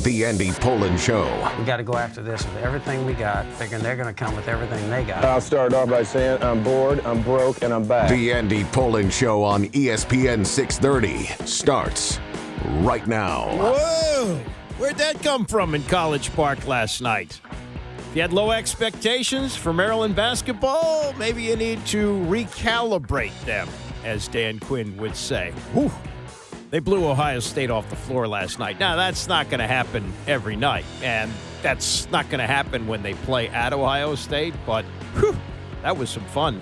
The Andy Pollin Show. We got to go after this with everything we got, thinking they're going to come with everything they got. I'll start off by saying I'm bored, I'm broke, and I'm back. The Andy Pollin Show on ESPN 630 starts right now. Whoa! Where'd that come from in College Park last night? If you had low expectations for Maryland basketball, maybe you need to recalibrate them, as Dan Quinn would say. Whew. They blew Ohio State off the floor last night. Now, that's not going to happen every night, and that's not going to happen when they play at Ohio State, but whew, that was some fun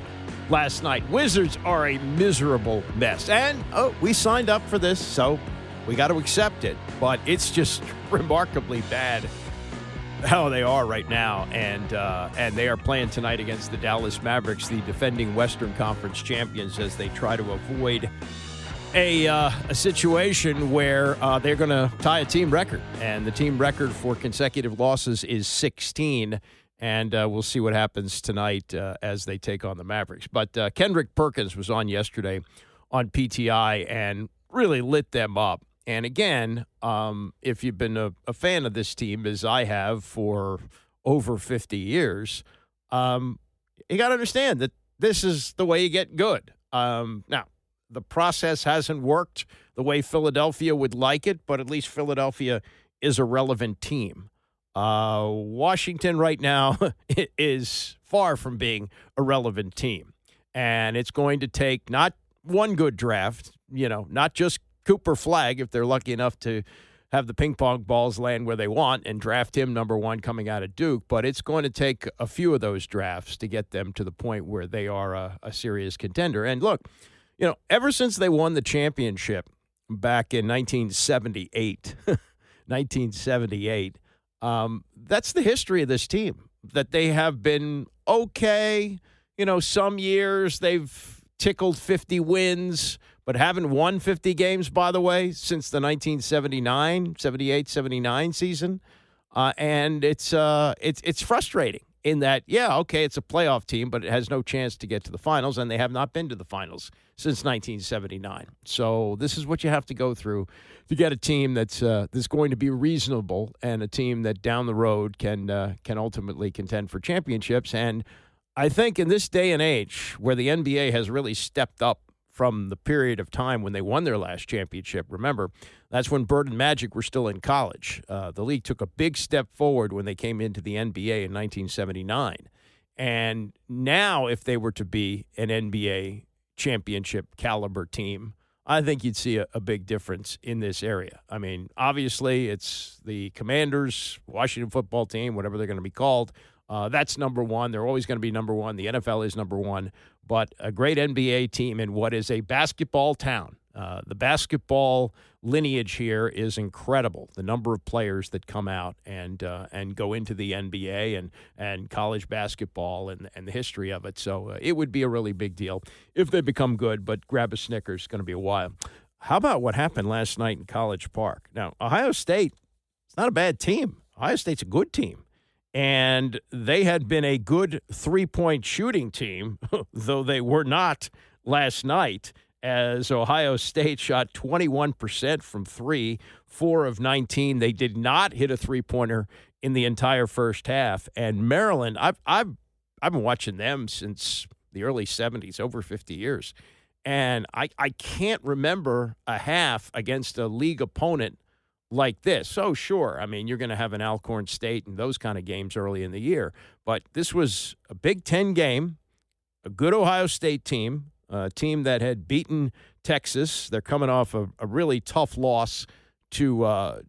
last night. Wizards are a miserable mess, and we signed up for this, so we got to accept it, but it's just remarkably bad how they are right now, and they are playing tonight against the Dallas Mavericks, the defending Western Conference champions, as they try to avoid a situation where they're going to tie a team record, and the team record for consecutive losses is 16, and we'll see what happens tonight as they take on the Mavericks. But Kendrick Perkins was on yesterday on PTI and really lit them up. And again, if you've been a fan of this team, as I have for over 50 years, you got to understand that this is the way you get good. Now, the process hasn't worked the way Philadelphia would like it, but at least Philadelphia is a relevant team. Washington right now is far from being a relevant team. And it's going to take not one good draft, not just Cooper Flagg, if they're lucky enough to have the ping pong balls land where they want and draft him number one coming out of Duke, but it's going to take a few of those drafts to get them to the point where they are a serious contender. And look, ever since they won the championship back in 1978, that's the history of this team, that they have been okay. Some years they've tickled 50 wins, but haven't won 50 games, by the way, since the 1978-79 season. And it's frustrating in that, it's a playoff team, but it has no chance to get to the finals, and they have not been to the finals since 1979. So this is what you have to go through to get a team that's going to be reasonable and a team that down the road can ultimately contend for championships. And I think in this day and age where the NBA has really stepped up from the period of time when they won their last championship. Remember, that's when Bird and Magic were still in college. The league took a big step forward when they came into the NBA in 1979. And now if they were to be an NBA championship caliber team, I think you'd see a big difference in this area. I mean, obviously it's the Commanders, Washington football team, whatever they're going to be called. That's number one. They're always going to be number one. The NFL is number one. But a great NBA team in what is a basketball town. The basketball lineage here is incredible. The number of players that come out and go into the NBA and college basketball and the history of it. So it would be a really big deal if they become good, but grab a Snickers. It's going to be a while. How about what happened last night in College Park? Now, Ohio State, it's not a bad team. Ohio State's a good team. And they had been a good three-point shooting team, though they were not last night, as Ohio State shot 21% from three, 4 of 19. They did not hit a three-pointer in the entire first half. And Maryland, I've been watching them since the early 70s, over 50 years. And I can't remember a half against a league opponent like this. So sure, I mean, you're going to have an Alcorn State and those kind of games early in the year, but this was a Big Ten game, a good Ohio State team, a team that had beaten Texas. They're coming off a really tough loss to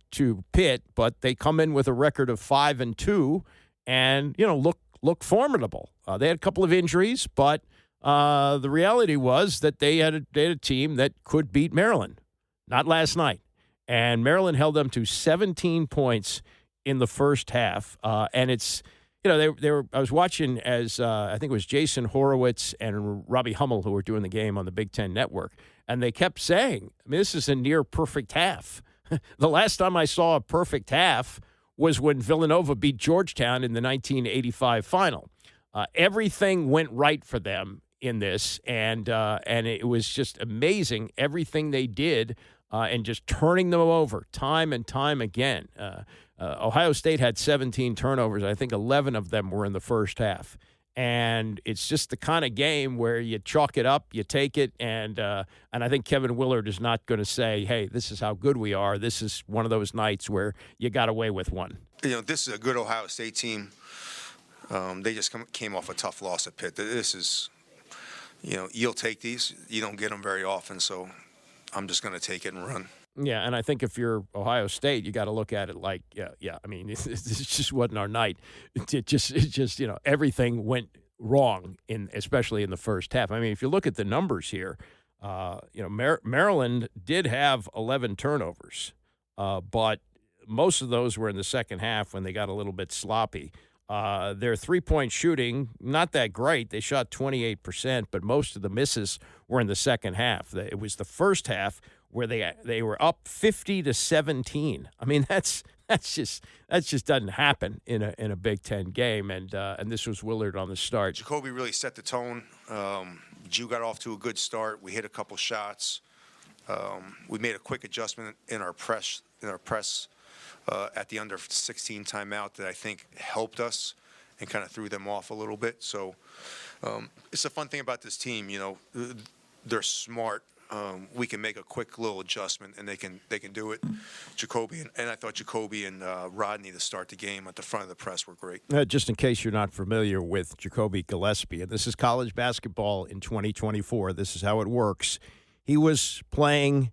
Pitt, but they come in with a record of 5-2 and look formidable. They had a couple of injuries, but the reality was that they had a team that could beat Maryland. Not last night. And Maryland held them to 17 points in the first half. And it's, they were. I was watching as I think it was Jason Horowitz and Robbie Hummel who were doing the game on the Big Ten Network, and they kept saying, I mean, this is a near perfect half. The last time I saw a perfect half was when Villanova beat Georgetown in the 1985 final. Everything went right for them in this, and it was just amazing everything they did and just turning them over time and time again. Ohio State had 17 turnovers. I think 11 of them were in the first half. And it's just the kind of game where you chalk it up, you take it, and I think Kevin Willard is not going to say, hey, this is how good we are. This is one of those nights where you got away with one. This is a good Ohio State team. They just came off a tough loss at Pitt. This is, you'll take these. You don't get them very often, so I'm just going to take it and run. Yeah, and I think if you're Ohio State, you got to look at it like, yeah. I mean, this just wasn't our night. It just everything went wrong especially in the first half. I mean, if you look at the numbers here, Maryland did have 11 turnovers, but most of those were in the second half when they got a little bit sloppy. Their three-point shooting, not that great. They shot 28%, but most of the misses were in the second half. It was the first half where they were up 50-17. I mean, that just doesn't happen in a Big Ten game. And this was Willard on the start. Jacoby really set the tone. Jew got off to a good start. We hit a couple shots. We made a quick adjustment in our press at the under 16 timeout that I think helped us and kind of threw them off a little bit. So it's a fun thing about this team. They're smart. We can make a quick little adjustment, and they can do it. Jacoby and I thought Jacoby and Rodney to start the game at the front of the press were great. Just in case you're not familiar with Jacoby Gillespie, and this is college basketball in 2024. This is how it works. He was playing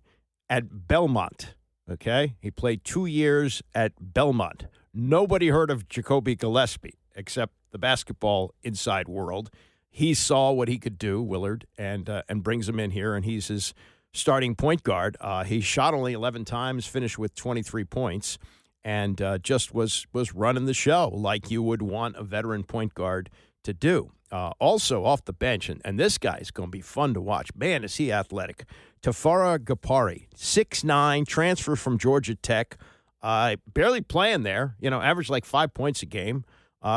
at Belmont. Okay, he played 2 years at Belmont. Nobody heard of Jacoby Gillespie except the basketball inside world. He saw what he could do, Willard, and brings him in here, and he's his starting point guard. He shot only 11 times, finished with 23 points, and just was running the show like you would want a veteran point guard to do. Also off the bench, and this guy's going to be fun to watch. Man, is he athletic. Tafara Gapari, 6'9", transfer from Georgia Tech, barely playing there, averaged like 5 points a game.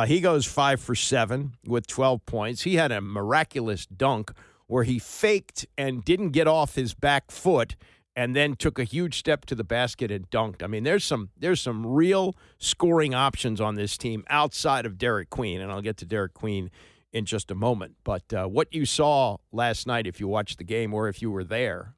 He goes 5 for 7 with 12 points. He had a miraculous dunk where he faked and didn't get off his back foot and then took a huge step to the basket and dunked. I mean, there's some real scoring options on this team outside of Derek Queen, and I'll get to Derek Queen in just a moment. But what you saw last night, if you watched the game or if you were there,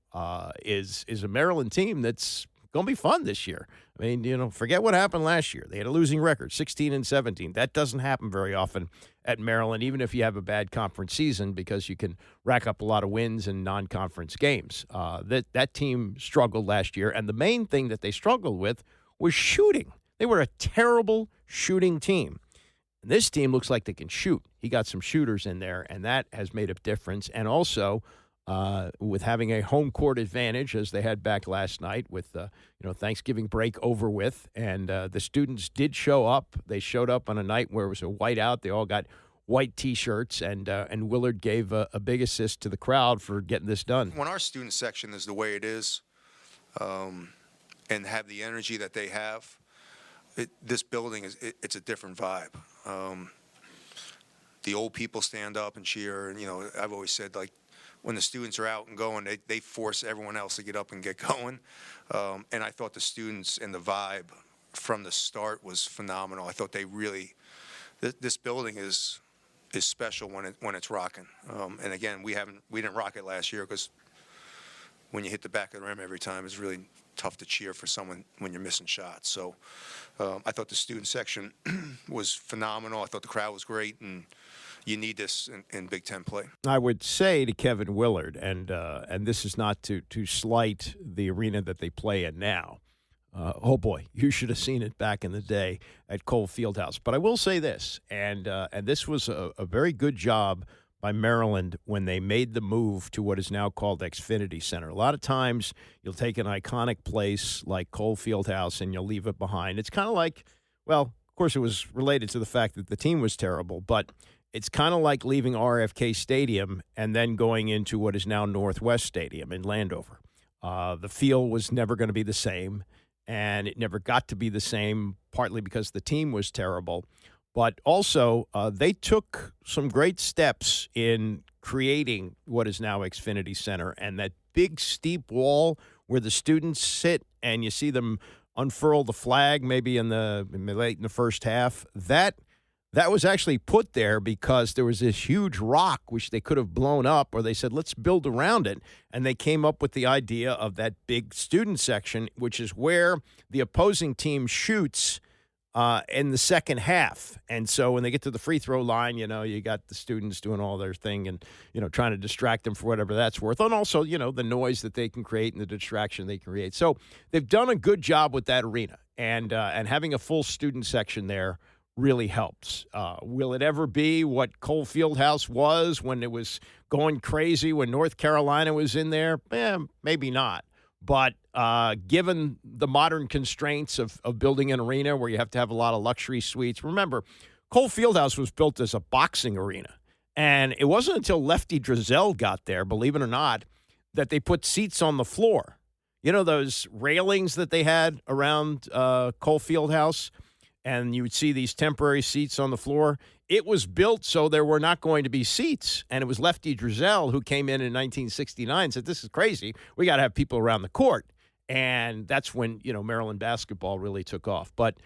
is a Maryland team that's going to be fun this year. I mean, forget what happened last year. They had a losing record, 16-17. That doesn't happen very often at Maryland, even if you have a bad conference season, because you can rack up a lot of wins in non-conference games. That team struggled last year, and the main thing that they struggled with was shooting. They were a terrible shooting team. And this team looks like they can shoot. He got some shooters in there, and that has made a difference. And also, with having a home court advantage, as they had back last night with Thanksgiving break over with, and the students did show up. They showed up on a night where it was a whiteout. They all got white T-shirts, and Willard gave a big assist to the crowd for getting this done. When our student section is the way it is, and have the energy that they have, this building it's a different vibe. The old people stand up and cheer, and I've always said, like, when the students are out and going, they force everyone else to get up and get going. And I thought the students and the vibe from the start was phenomenal. I thought they really, this building is special when it's rocking. And again, we didn't rock it last year because when you hit the back of the rim every time, it's really tough to cheer for someone when you're missing shots. So I thought the student section was phenomenal. I thought the crowd was great, and you need this in Big Ten play. I would say to Kevin Willard, and this is not to slight the arena that they play in now. Oh boy, you should have seen it back in the day at Cole Fieldhouse. But I will say this, and this was a very good job by Maryland when they made the move to what is now called Xfinity Center. A lot of times you'll take an iconic place like Cole Fieldhouse and you'll leave it behind. It's kind of like, well, of course it was related to the fact that the team was terrible, but it's kind of like leaving RFK Stadium and then going into what is now Northwest Stadium in Landover. The feel was never going to be the same, and it never got to be the same, partly because the team was terrible. But also, they took some great steps in creating what is now Xfinity Center, and that big steep wall where the students sit and you see them unfurl the flag maybe late in the first half. That was actually put there because there was this huge rock which they could have blown up, or they said, let's build around it. And they came up with the idea of that big student section, which is where the opposing team shoots in the second half. And so when they get to the free throw line, you got the students doing all their thing and, trying to distract them for whatever that's worth. And also, the noise that they can create and the distraction they can create. So they've done a good job with that arena, and having a full student section there really helps. Will it ever be what Cole Fieldhouse was when it was going crazy when North Carolina was in there? Maybe not. But given the modern constraints of building an arena where you have to have a lot of luxury suites, remember, Cole Fieldhouse was built as a boxing arena. And it wasn't until Lefty Driesell got there, believe it or not, that they put seats on the floor. You know those railings that they had around Cole Fieldhouse? And you would see these temporary seats on the floor. It was built so there were not going to be seats. And it was Lefty Driesell who came in 1969 and said, this is crazy. We got to have people around the court. And that's when, Maryland basketball really took off. But,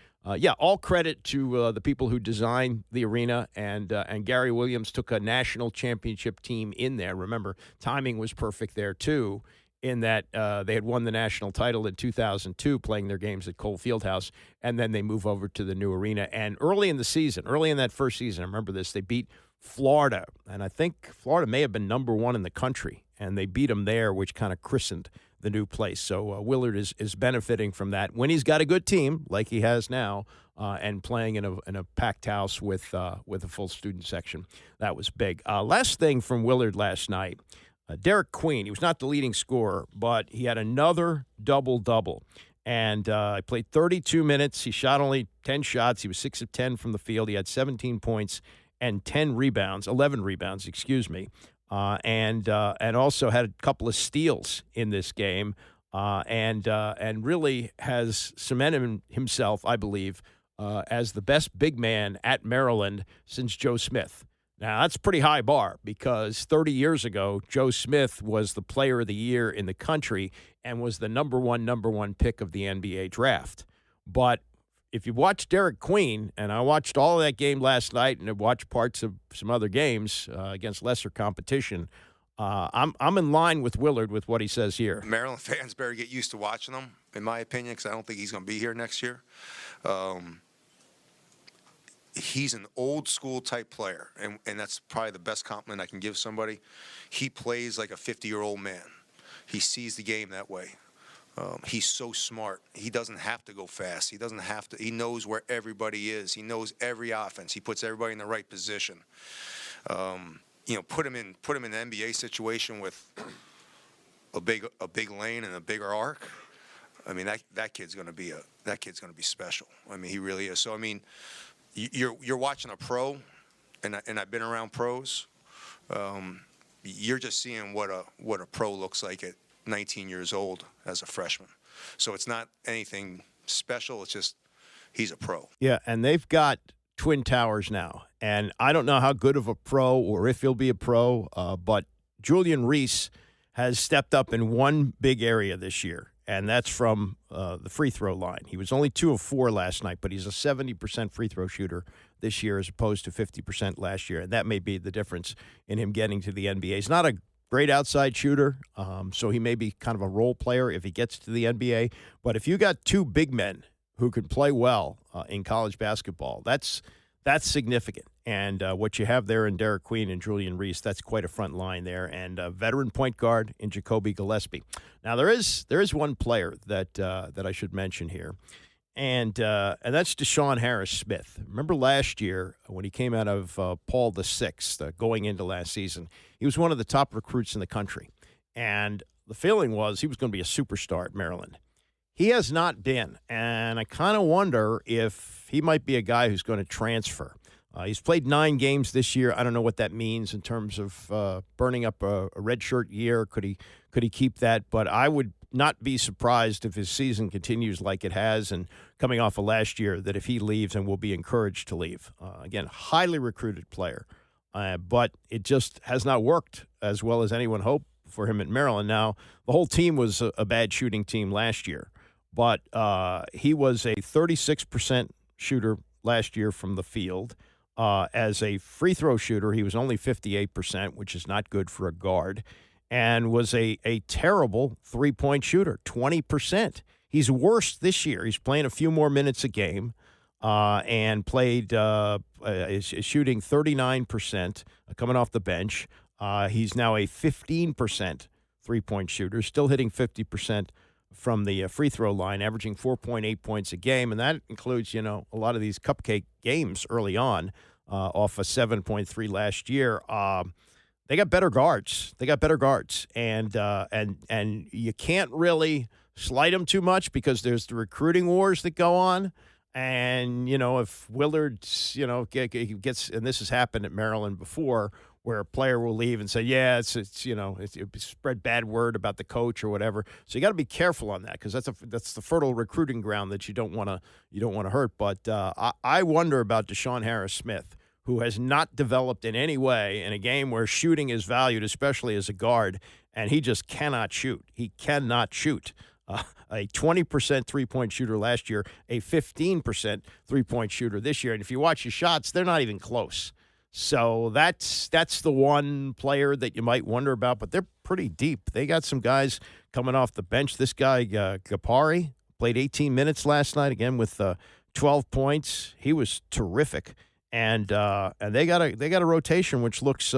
all credit to the people who designed the arena. And Gary Williams took a national championship team in there. Remember, timing was perfect there, too, in that they had won the national title in 2002 playing their games at Cole Fieldhouse, and then they move over to the new arena. And early in that first season, I remember this, they beat Florida, and I think Florida may have been number 1 in the country, and they beat them there, which kind of christened the new place. So Willard is benefiting from that when he's got a good team like he has now, and playing in a packed house with a full student section. That was big. Last thing from Willard last night. Derek Queen, he was not the leading scorer, but he had another double-double. And he played 32 minutes. He shot only 10 shots. He was 6 of 10 from the field. He had 17 points and 11 rebounds, and also had a couple of steals in this game, and really has cemented himself, I believe, as the best big man at Maryland since Joe Smith. Now, that's a pretty high bar because 30 years ago, Joe Smith was the player of the year in the country and was the number one pick of the NBA draft. But if you watch Derek Queen, and I watched all of that game last night and I watched parts of some other games against lesser competition, I'm in line with Willard with what he says here. Maryland fans better get used to watching him, in my opinion, because I don't think he's going to be here next year. He's an old-school type player, and that's probably the best compliment I can give somebody. He plays like a 50-year-old man. He sees the game that way. He's so smart. He doesn't have to go fast. He doesn't have to. He knows where everybody is. He knows every offense. He puts everybody in the right position. Put him in an NBA situation with a big lane and a bigger arc. I mean, that kid's going to be special. I mean, he really is. So I mean, you're watching a pro, and I've been around pros. You're just seeing what a pro looks like at 19 years old as a freshman. So it's not anything special. It's just he's a pro. Yeah, and they've got Twin Towers now. And I don't know how good of a pro or if he'll be a pro, but Julian Reese has stepped up in one big area this year, and that's from the free throw line. He was only 2 of 4 last night, but he's a 70% free throw shooter this year as opposed to 50% last year. And that may be the difference in him getting to the NBA. He's not a great outside shooter, so he may be kind of a role player if he gets to the NBA. But if you got 2 big men who can play well in college basketball, that's significant. And what you have there in Derek Queen and Julian Reese, that's quite a front line there. And a veteran point guard in Jacoby Gillespie. Now, there is one player that I should mention here, and that's Deshaun Harris-Smith. Remember last year when he came out of Paul VI, going into last season, he was one of the top recruits in the country. And the feeling was he was going to be a superstar at Maryland. He has not been, and I kind of wonder if he might be a guy who's going to transfer. He's played 9 games this year. I don't know what that means in terms of burning up a redshirt year. Could he keep that? But I would not be surprised if his season continues like it has and coming off of last year, that if he leaves and will be encouraged to leave. Again, highly recruited player, but it just has not worked as well as anyone hoped for him at Maryland. Now, the whole team was a bad shooting team last year, but he was a 36% shooter last year from the field. As a free throw shooter, he was only 58%, which is not good for a guard, and was a terrible three-point shooter, 20%. He's worse this year. He's playing a few more minutes a game. And played is shooting 39% coming off the bench. He's now a 15% three-point shooter, still hitting 50% from the free throw line, averaging 4.8 points a game, and that includes a lot of these cupcake games early on, off a 7.3 last year. They got better guards. And you can't really slight them too much because there's the recruiting wars that go on. And, if Willard, gets, and this has happened at Maryland before, where a player will leave and say, yeah, it's spread bad word about the coach or whatever. So you got to be careful on that because that's the fertile recruiting ground that you don't want to hurt. But I wonder about Deshaun Harris-Smith, who has not developed in any way in a game where shooting is valued, especially as a guard, and he just cannot shoot. He cannot shoot. A 20% three-point shooter last year, a 15% three-point shooter this year. And if you watch his shots, they're not even close. So that's the one player that you might wonder about, but they're pretty deep. They got some guys coming off the bench. This guy, Gapari, played 18 minutes last night, again with 12 points. He was terrific. And they got a rotation which looks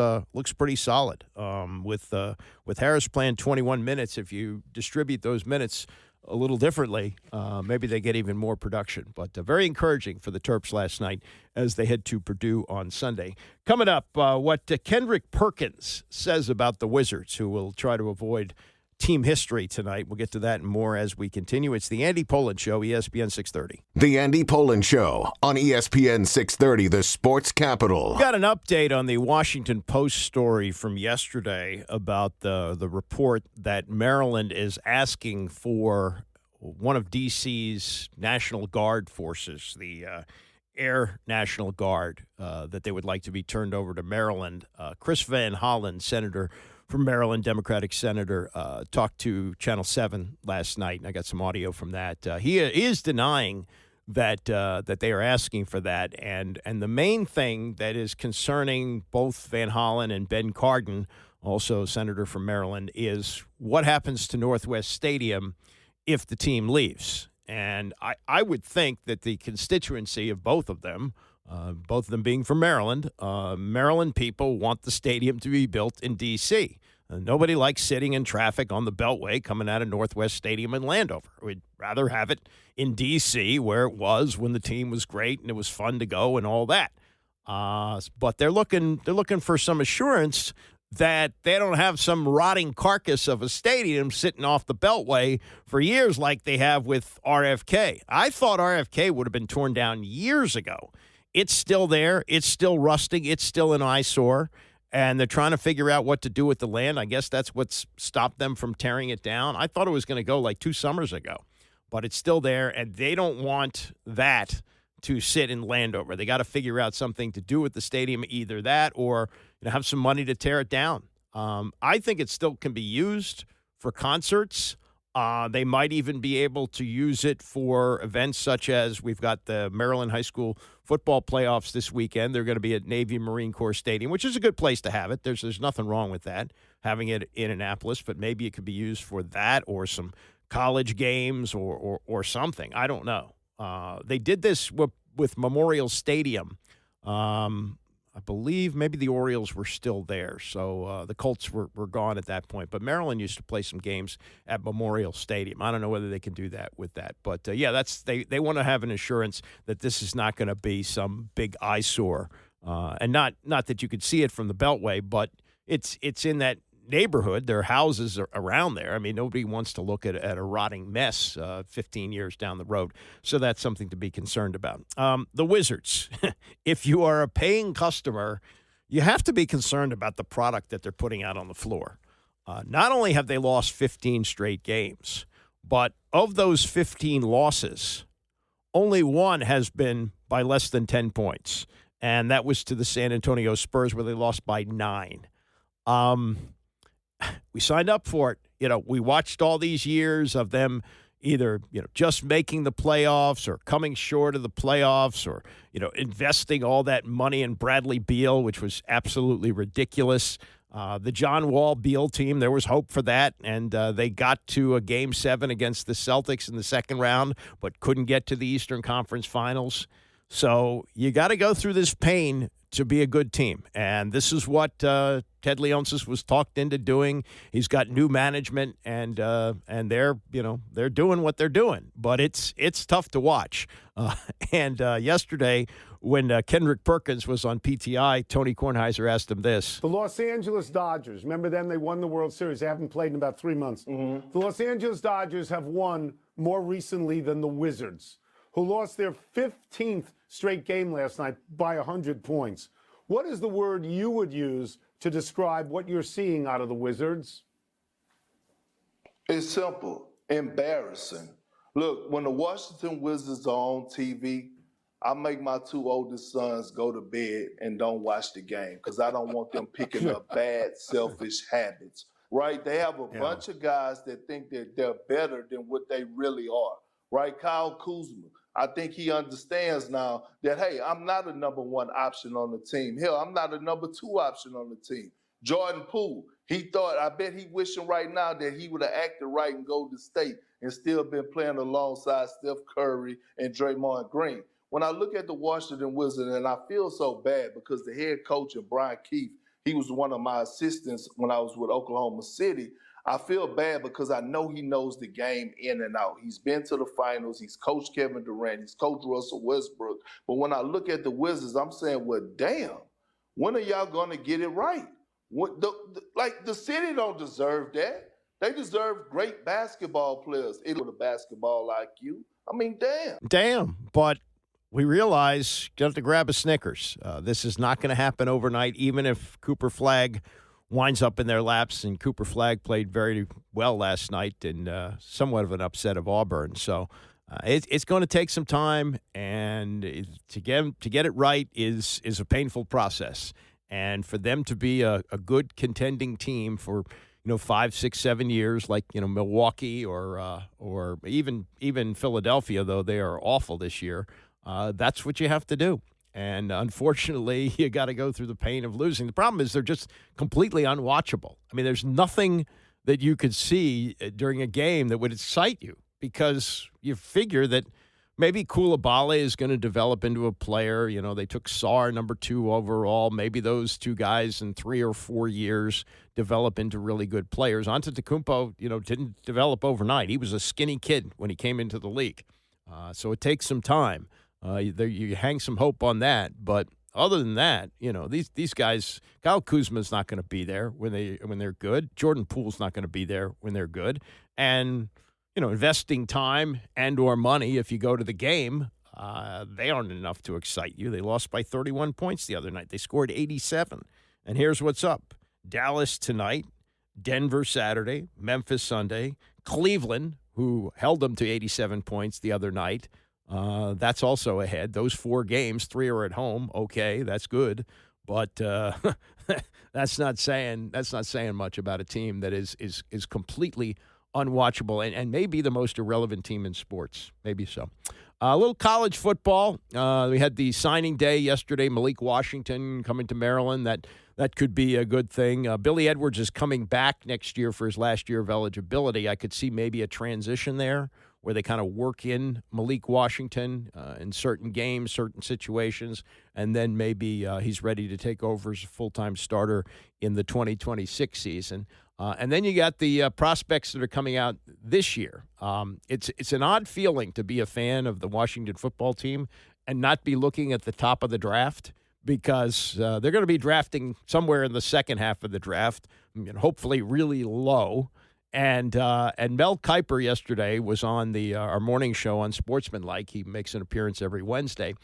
pretty solid. With Harris playing 21 minutes, if you distribute those minutes a little differently, maybe they get even more production. But very encouraging for the Terps last night as they head to Purdue on Sunday. Coming up, what Kendrick Perkins says about the Wizards, who will try to avoid team history tonight. We'll get to that and more as we continue. It's the Andy Pollin Show, ESPN 630. The Andy Pollin Show on ESPN 630, the sports capital. We got an update on the Washington Post story from yesterday about the report that Maryland is asking for one of D.C.'s National Guard forces, the Air National Guard, that they would like to be turned over to Maryland. Chris Van Hollen, Senator from Maryland, Democratic senator, talked to Channel 7 last night, and I got some audio from that. He is denying that they are asking for that, and the main thing that is concerning both Van Hollen and Ben Cardin, also a senator from Maryland, is what happens to Northwest Stadium if the team leaves. And I would think that the constituency of both of them being from Maryland, Maryland people want the stadium to be built in D.C. Nobody likes sitting in traffic on the Beltway coming out of Northwest Stadium in Landover. We'd rather have it in D.C. where it was when the team was great and it was fun to go and all that. But they're looking for some assurance that they don't have some rotting carcass of a stadium sitting off the Beltway for years like they have with RFK. I thought RFK would have been torn down years ago. It's still there. It's still rusting. It's still an eyesore. And they're trying to figure out what to do with the land. I guess that's what's stopped them from tearing it down. I thought it was going to go like 2 summers ago. But it's still there, and they don't want that to sit in Landover. They got to figure out something to do with the stadium, either that or have some money to tear it down. I think it still can be used for concerts. They might even be able to use it for events such as we've got the Maryland High School football playoffs this weekend. They're going to be at Navy Marine Corps Stadium, which is a good place to have it. There's nothing wrong with that, having it in Annapolis, but maybe it could be used for that or some college games or something. I don't know. They did this with Memorial Stadium. I believe maybe the Orioles were still there, so the Colts were gone at that point. But Maryland used to play some games at Memorial Stadium. I don't know whether they can do that with that. But, yeah, they want to have an assurance that this is not going to be some big eyesore. And not that you could see it from the Beltway, but it's in that neighborhood. There are houses around there. I mean, nobody wants to look at a rotting mess 15 years down the road. So that's something to be concerned about. The Wizards, if you are a paying customer, you have to be concerned about the product that they're putting out on the floor. Not only have they lost 15 straight games, but of those 15 losses, only one has been by less than 10 points. And that was to the San Antonio Spurs, where they lost by 9. we signed up for it. We watched all these years of them either, just making the playoffs or coming short of the playoffs or, investing all that money in Bradley Beal, which was absolutely ridiculous. The John Wall Beal team, there was hope for that, and they got to a Game 7 against the Celtics in the second round, but couldn't get to the Eastern Conference Finals. So you got to go through this pain to be a good team, and this is what Ted Leonsis was talked into doing. He's got new management, and they're doing what they're doing, but it's tough to watch. And yesterday, when Kendrick Perkins was on PTI, Tony Kornheiser asked him this. The Los Angeles Dodgers, remember them? They won the World Series. They haven't played in about 3 months. Mm-hmm. The Los Angeles Dodgers have won more recently than the Wizards, who lost their 15th straight game last night by 100 points. What is the word you would use to describe what you're seeing out of the Wizards? It's simple. Embarrassing. Look, when the Washington Wizards are on TV, I make my 2 oldest sons go to bed and don't watch the game because I don't want them picking up bad, selfish habits, right? They have a bunch of guys that think that they're better than what they really are, right? Kyle Kuzma, I think he understands now that, hey, I'm not a number 1 option on the team. Hell, I'm not a number 2 option on the team. Jordan Poole, I bet he wishing right now that he would have acted right in Golden State and still been playing alongside Steph Curry and Draymond Green. When I look at the Washington Wizards, and I feel so bad because the head coach, Brian Keefe, he was one of my assistants when I was with Oklahoma City. I feel bad because I know he knows the game in and out. He's been to the finals. He's coached Kevin Durant. He's coached Russell Westbrook. But when I look at the Wizards, I'm saying, well, damn, when are y'all going to get it right? The city don't deserve that. They deserve great basketball players. With a basketball IQ. I mean, damn. Damn, but we realize you have to grab a Snickers. This is not going to happen overnight, even if Cooper Flagg winds up in their laps, and Cooper Flagg played very well last night in somewhat of an upset of Auburn. So it's going to take some time, and to get it right is a painful process. And for them to be a good contending team for 5, 6, 7 years, like Milwaukee or even Philadelphia, though they are awful this year, that's what you have to do. And unfortunately, you got to go through the pain of losing. The problem is they're just completely unwatchable. I mean, there's nothing that you could see during a game that would excite you because you figure that maybe Koulibaly is going to develop into a player. They took Sarr number 2 overall. Maybe those 2 guys in 3 or 4 years develop into really good players. Antetokounmpo, didn't develop overnight. He was a skinny kid when he came into the league. So it takes some time. You hang some hope on that, but other than that, these guys, Kyle Kuzma's not going to be there when they're good. Jordan Poole's not going to be there when they're good, and investing time and or money if you go to the game, they aren't enough to excite you. They lost by 31 points the other night. They scored 87, and here's what's up: Dallas tonight, Denver Saturday, Memphis Sunday, Cleveland, who held them to 87 points the other night. That's also ahead. Those 4 games, 3 are at home. Okay, that's good, but that's not saying much about a team that is completely unwatchable and maybe the most irrelevant team in sports. Maybe so. A little college football. We had the signing day yesterday. Malik Washington coming to Maryland. That could be a good thing. Billy Edwards is coming back next year for his last year of eligibility. I could see maybe a transition there where they kind of work in Malik Washington in certain games, certain situations, and then maybe he's ready to take over as a full-time starter in the 2026 season. And then you got the prospects that are coming out this year. It's an odd feeling to be a fan of the Washington football team and not be looking at the top of the draft because they're going to be drafting somewhere in the second half of the draft, hopefully really low. And Mel Kiper yesterday was on our morning show on Sportsmanlike. He makes an appearance every Wednesday.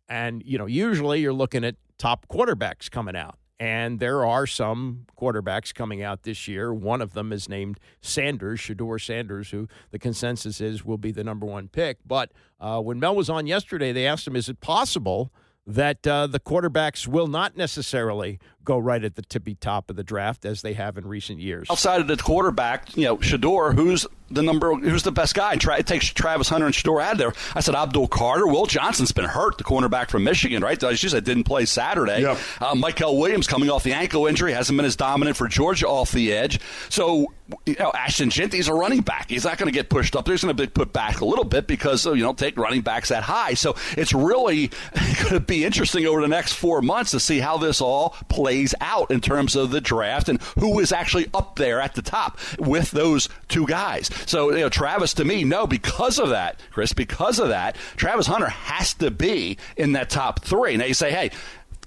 And, usually you're looking at top quarterbacks coming out. And there are some quarterbacks coming out this year. One of them is named Shedeur Sanders, who the consensus is will be the number 1 pick. But when Mel was on yesterday, they asked him, is it possible that the quarterbacks will not necessarily go right at the tippy top of the draft as they have in recent years. Outside of the quarterback, Shador, who's the best guy? It takes Travis Hunter and Shador out of there. I said Abdul Carter. Will Johnson's been hurt, the cornerback from Michigan, right? She said didn't play Saturday. Yep. Michael Williams coming off the ankle injury, hasn't been as dominant for Georgia off the edge. So, Ashton Genty's a running back. He's not going to get pushed up. He's going to be put back a little bit because you don't take running backs that high. So it's really going to be interesting over the next 4 months to see how this all plays out in terms of the draft and who is actually up there at the top with those two guys. So, Travis, to me, no, because of that, Chris, Travis Hunter has to be in that top three. Now you say, hey,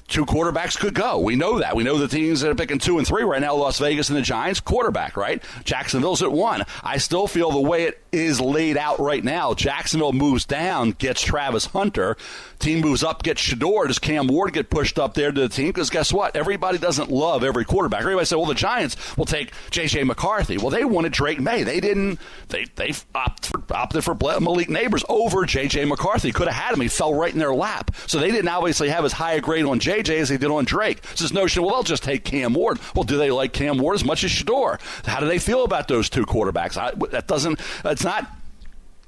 two quarterbacks could go. We know that. We know the teams that are picking 2 and 3 right now, Las Vegas and the Giants, quarterback, right? Jacksonville's at 1. I still feel the way it is laid out right now, Jacksonville moves down, gets Travis Hunter. Team moves up, gets Shador. Does Cam Ward get pushed up there to the team? Because guess what? Everybody doesn't love every quarterback. Everybody said, well, the Giants will take J.J. McCarthy. Well, they wanted Drake May. They didn't. They opted for Malik Neighbors over J.J. McCarthy. Could have had him. He fell right in their lap. So they didn't obviously have as high a grade on J.J. as they did on Drake. It's this notion, well, they'll just take Cam Ward. Well, do they like Cam Ward as much as Shador? How do they feel about those two quarterbacks? It's not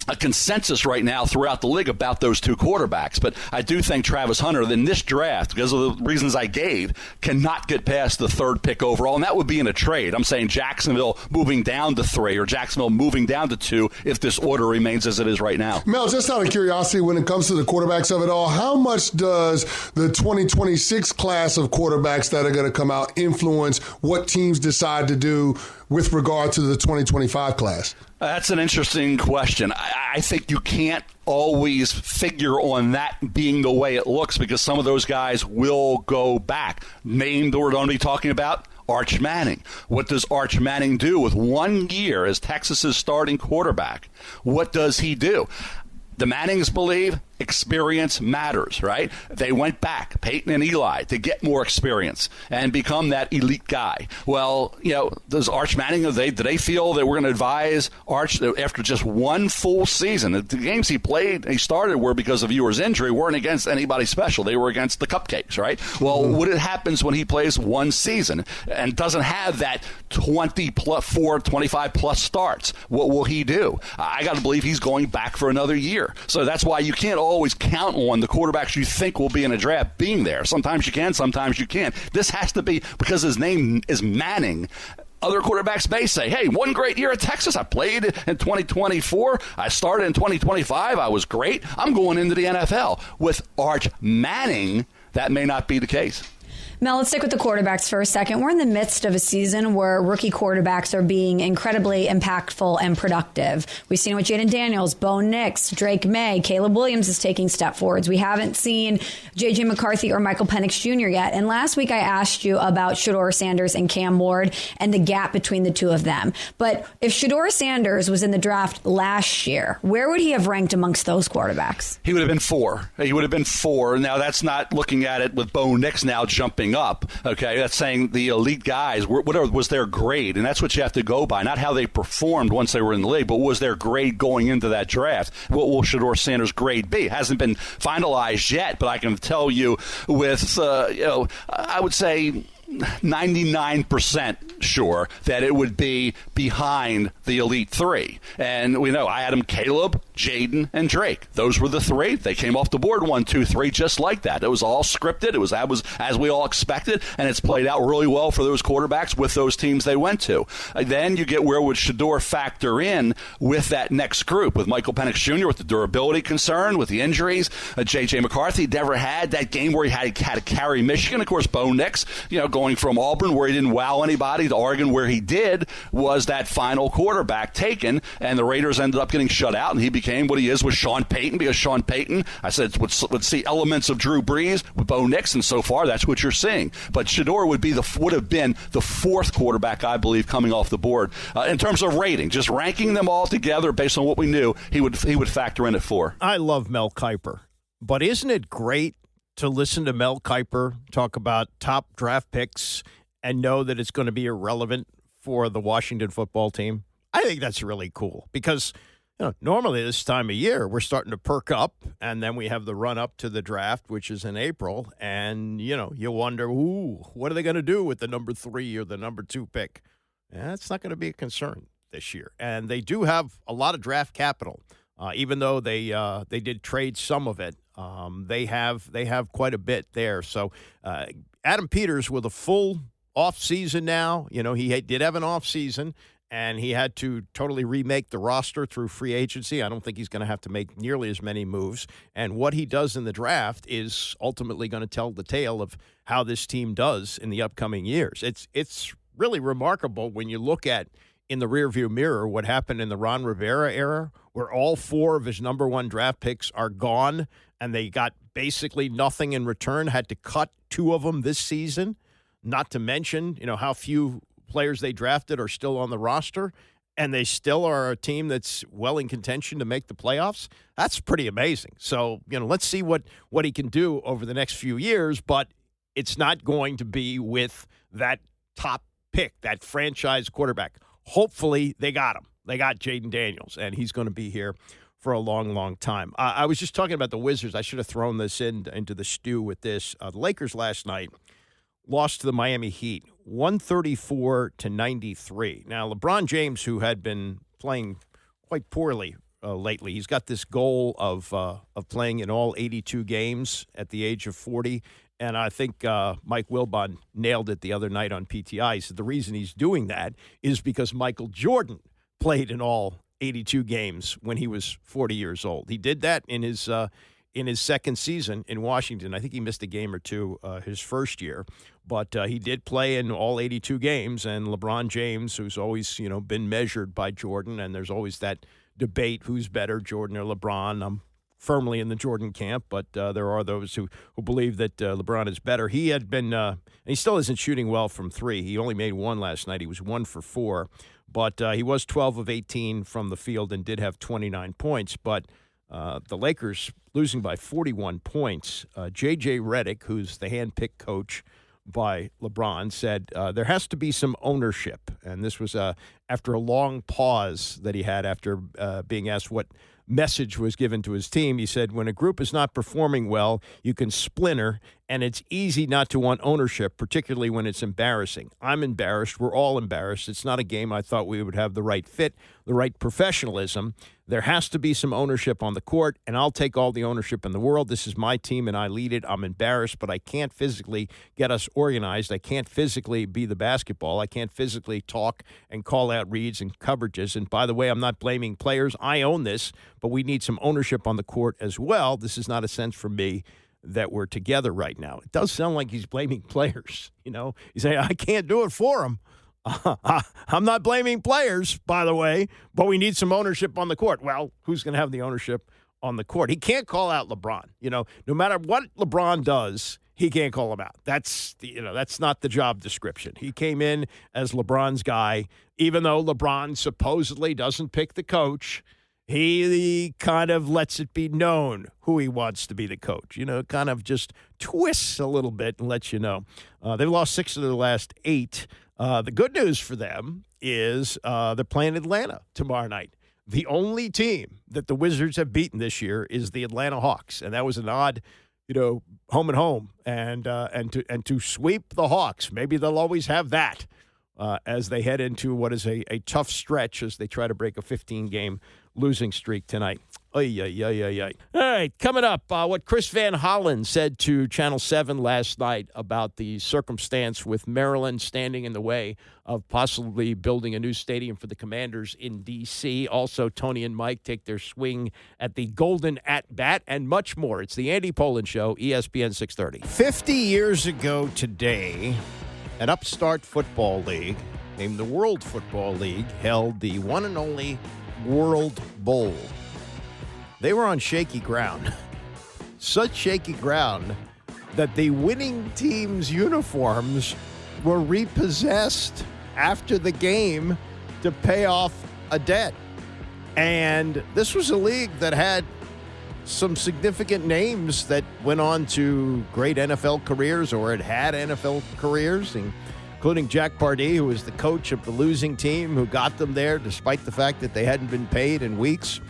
a consensus right now throughout the league about those two quarterbacks. But I do think Travis Hunter, in this draft, because of the reasons I gave, cannot get past the 3rd pick overall, and that would be in a trade. I'm saying Jacksonville moving down to 3 or Jacksonville moving down to 2 if this order remains as it is right now. Mel, just out of curiosity, when it comes to the quarterbacks of it all, how much does the 2026 class of quarterbacks that are going to come out influence what teams decide to do with regard to the 2025 class? That's an interesting question. I think you can't always figure on that being the way it looks because some of those guys will go back. Named we're going to be talking about Arch Manning. What does Arch Manning do with 1 year as Texas's starting quarterback? What does he do? The Mannings believe experience matters, right? They went back, Peyton and Eli, to get more experience and become that elite guy. Well, does Arch Manning, do they feel that we're going to advise Arch after just 1 full season? The games he played, he started were because of Ewer's injury, weren't against anybody special. They were against the Cupcakes, right? Well, what happens when he plays 1 season and doesn't have that 25 plus starts? What will he do? I got to believe he's going back for another year. So that's why you can't always count on the quarterbacks you think will be in a draft being there. Sometimes you can, sometimes you can't. This has to be because his name is Manning. Other quarterbacks may say, hey, 1 great year at Texas. I played in 2024. I started in 2025. I was great. I'm going into the NFL. With Arch Manning, that may not be the case. Mel, let's stick with the quarterbacks for a second. We're in the midst of a season where rookie quarterbacks are being incredibly impactful and productive. We've seen it with Jaden Daniels, Bo Nix, Drake May, Caleb Williams is taking step forwards. We haven't seen J.J. McCarthy or Michael Penix Jr. yet. And last week I asked you about Shador Sanders and Cam Ward and the gap between the two of them. But if Shador Sanders was in the draft last year, where would he have ranked amongst those quarterbacks? He would have been 4. He would have been 4. Now, that's not looking at it with Bo Nix now jumping up. Okay, that's saying the elite guys, whatever was their grade, and that's what you have to go by, not how they performed once they were in the league, but what was their grade going into that draft? What will Shador Sanders' grade be? It hasn't been finalized yet, but I can tell you with, I would say 99% sure that it would be behind the elite 3. And we know I had them Caleb, Jaden, and Drake. Those were the 3. They came off the board 1, 2, 3 just like that. It was all scripted. That was as we all expected, and it's played out really well for those quarterbacks with those teams they went to. Then you get where would Shador factor in with that next group, with Michael Penix Jr., with the durability concern, with the injuries. J.J. McCarthy never had that game where he had to carry Michigan. Of course, Bo Nix, going from Auburn where he didn't wow anybody to Oregon where he did, was that final quarterback taken, and the Raiders ended up getting shut out, and he became what he is with Sean Payton, because Sean Payton, I said, would see elements of Drew Brees with Bo Nix, and so far that's what you're seeing. But Shador would have been the 4th quarterback, I believe, coming off the board. In terms of rating, just ranking them all together based on what we knew, he would factor in at 4. I love Mel Kiper, but isn't it great to listen to Mel Kiper talk about top draft picks and know that it's going to be irrelevant for the Washington football team? I think that's really cool because normally this time of year, we're starting to perk up, and then we have the run up to the draft, which is in April. And, you wonder, what are they going to do with the number 3 or the number 2 pick? That's not going to be a concern this year. And they do have a lot of draft capital, even though they did trade some of it. They have quite a bit there. So Adam Peters with a full off season now. He did have an off season, and he had to totally remake the roster through free agency. I don't think he's going to have to make nearly as many moves. And what he does in the draft is ultimately going to tell the tale of how this team does in the upcoming years. It's really remarkable when you look at in the rearview mirror what happened in the Ron Rivera era, where all 4 of his number 1 draft picks are gone, and they got basically nothing in return, had to cut 2 of them this season, not to mention, how few players they drafted are still on the roster, and they still are a team that's well in contention to make the playoffs. That's pretty amazing. So, let's see what he can do over the next few years, but it's not going to be with that top pick, that franchise quarterback. Hopefully they got him. They got Jaden Daniels, and he's going to be here for a long, long time. I was just talking about the Wizards. I should have thrown this into the stew with this. The Lakers last night lost to the Miami Heat, 134-93. Now, LeBron James, who had been playing quite poorly lately, he's got this goal of playing in all 82 games at the age of 40. And I think Mike Wilbon nailed it the other night on PTI. He said the reason he's doing that is because Michael Jordan played in all 82 games when he was 40 years old. He did that in his second season in Washington. I think he missed a game or two his first year, but he did play in all 82 games. And LeBron James, who's always been measured by Jordan, and there's always that debate who's better, Jordan or LeBron. I'm firmly in the Jordan camp, but there are those who believe that LeBron is better. He had been, and he still isn't shooting well from 3. He only made 1 last night. He was 1 for 4, but he was 12 of 18 from the field and did have 29 points. But the Lakers losing by 41 points. J.J. Redick, who's the hand-picked coach by LeBron, said there has to be some ownership. And this was after a long pause that he had after being asked what message was given to his team. He said, when a group is not performing well, you can splinter, and it's easy not to want ownership, particularly when it's embarrassing. I'm embarrassed. We're all embarrassed. It's not a game I thought we would have the right fit, the right professionalism. There has to be some ownership on the court, and I'll take all the ownership in the world. This is my team, and I lead it. I'm embarrassed, but I can't physically get us organized. I can't physically be the basketball. I can't physically talk and call out reads and coverages. And by the way, I'm not blaming players. I own this, but we need some ownership on the court as well. This is not a sense for me that we're together right now. It does sound like he's blaming players. He's saying, I can't do it for them. I'm not blaming players, by the way, but we need some ownership on the court. Well, who's going to have the ownership on the court? He can't call out LeBron. No matter what LeBron does, he can't call him out. That's not the job description. He came in as LeBron's guy, even though LeBron supposedly doesn't pick the coach. He kind of lets it be known who he wants to be the coach. Kind of just twists a little bit and lets you know. They've lost 6 of their last 8. The good news for them is they're playing Atlanta tomorrow night. The only team that the Wizards have beaten this year is the Atlanta Hawks, and that was an odd, home and home, and to sweep the Hawks. Maybe they'll always have that as they head into what is a tough stretch as they try to break a 15-game losing streak tonight. All right, coming up, what Chris Van Hollen said to Channel 7 last night about the circumstance with Maryland standing in the way of possibly building a new stadium for the Commanders in D.C. Also, Tony and Mike take their swing at the Golden At-Bat and much more. It's the Andy Pollin Show, ESPN 630. 50 years ago today, an upstart football league named the World Football League held the one and only World Bowl. They were on shaky ground. Such shaky ground that the winning team's uniforms were repossessed after the game to pay off a debt. And this was a league that had some significant names that went on to great NFL careers or had NFL careers, including Jack Pardee, who was the coach of the losing team who got them there despite the fact that they hadn't been paid in weeks.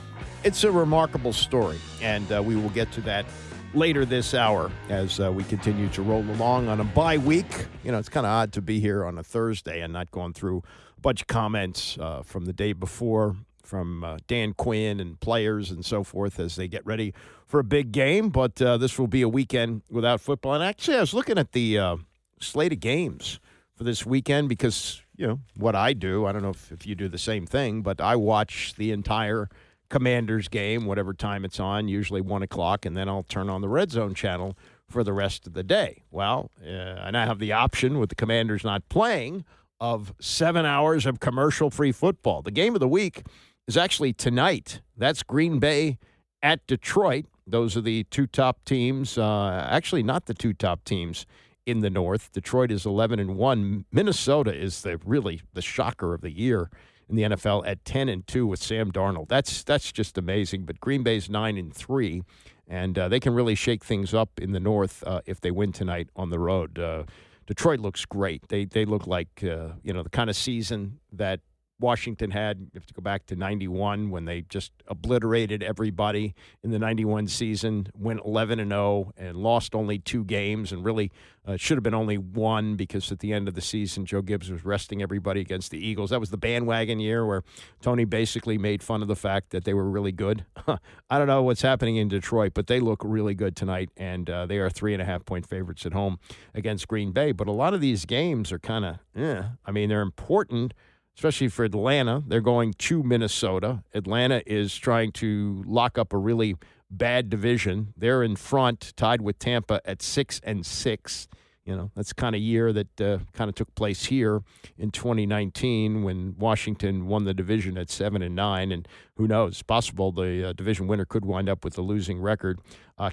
It's a remarkable story, and we will get to that later this hour as we continue to roll along on a bye week. You know, it's kind of odd to be here on a Thursday and not going through a bunch of comments from the day before from Dan Quinn and players and so forth as they get ready for a big game. But this will be a weekend without football. And actually, I was looking at the slate of games for this weekend because, you know, what I do, I don't know if you do the same thing, but I watch the entire Commanders game, whatever time it's on, usually 1 o'clock, and then I'll turn on the Red Zone channel for the rest of the day. Well, and I have the option with the Commanders not playing of 7 hours of commercial-free football. The game of the week is actually tonight. That's Green Bay at Detroit. Those are the two top teams. Actually, not the two top teams in the North. Detroit is 11-1. Minnesota is the shocker of the year in the NFL at 10-2 with Sam Darnold. That's just amazing. But Green Bay's 9-3, and they can really shake things up in the North if they win tonight on the road. Detroit looks great. They look like the kind of season that Washington had. You have to go back to 91 when they just obliterated everybody in the 91 season, went 11-0 and lost only 2 games and really should have been only 1 because at the end of the season, Joe Gibbs was resting everybody against the Eagles. That was the bandwagon year where Tony basically made fun of the fact that they were really good. I don't know what's happening in Detroit, but they look really good tonight, and they are 3.5-point favorites at home against Green Bay. But a lot of these games are kind of, I mean, they're important, especially for Atlanta. They're going to Minnesota. Atlanta is trying to lock up a really bad division. They're in front, tied with Tampa at 6-6. You know, that's the kind of year that kind of took place here in 2019 when Washington won the division at 7-9. And who knows, possible the division winner could wind up with a losing record.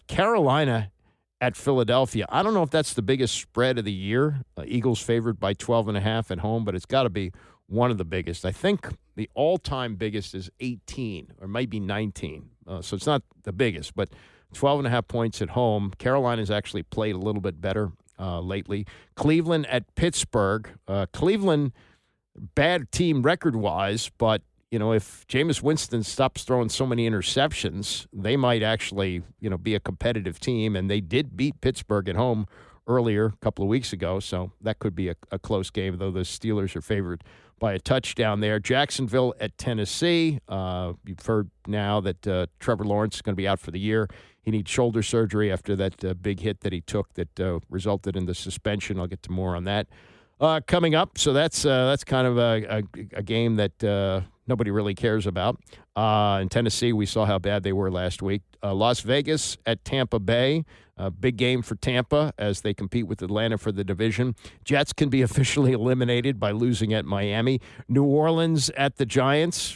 Carolina at Philadelphia. I don't know if that's the biggest spread of the year. Eagles favored by 12.5 at home, but it's got to be one of the biggest. I think the all-time biggest is 18 or maybe 19. So it's not the biggest, but 12.5 points at home. Carolina's actually played a little bit better lately. Cleveland at Pittsburgh. Cleveland, bad team record-wise, but you know, if Jameis Winston stops throwing so many interceptions, they might actually, be a competitive team. And they did beat Pittsburgh at home earlier, a couple of weeks ago, so that could be a close game, though the Steelers are favored by a touchdown there. Jacksonville at Tennessee. You've heard now that Trevor Lawrence is going to be out for the year. He needs shoulder surgery after that big hit that he took that resulted in the suspension. I'll get to more on that coming up. So that's kind of a game that nobody really cares about. In Tennessee, we saw how bad they were last week. Las Vegas at Tampa Bay. A big game for Tampa as they compete with Atlanta for the division. Jets can be officially eliminated by losing at Miami. New Orleans at the Giants.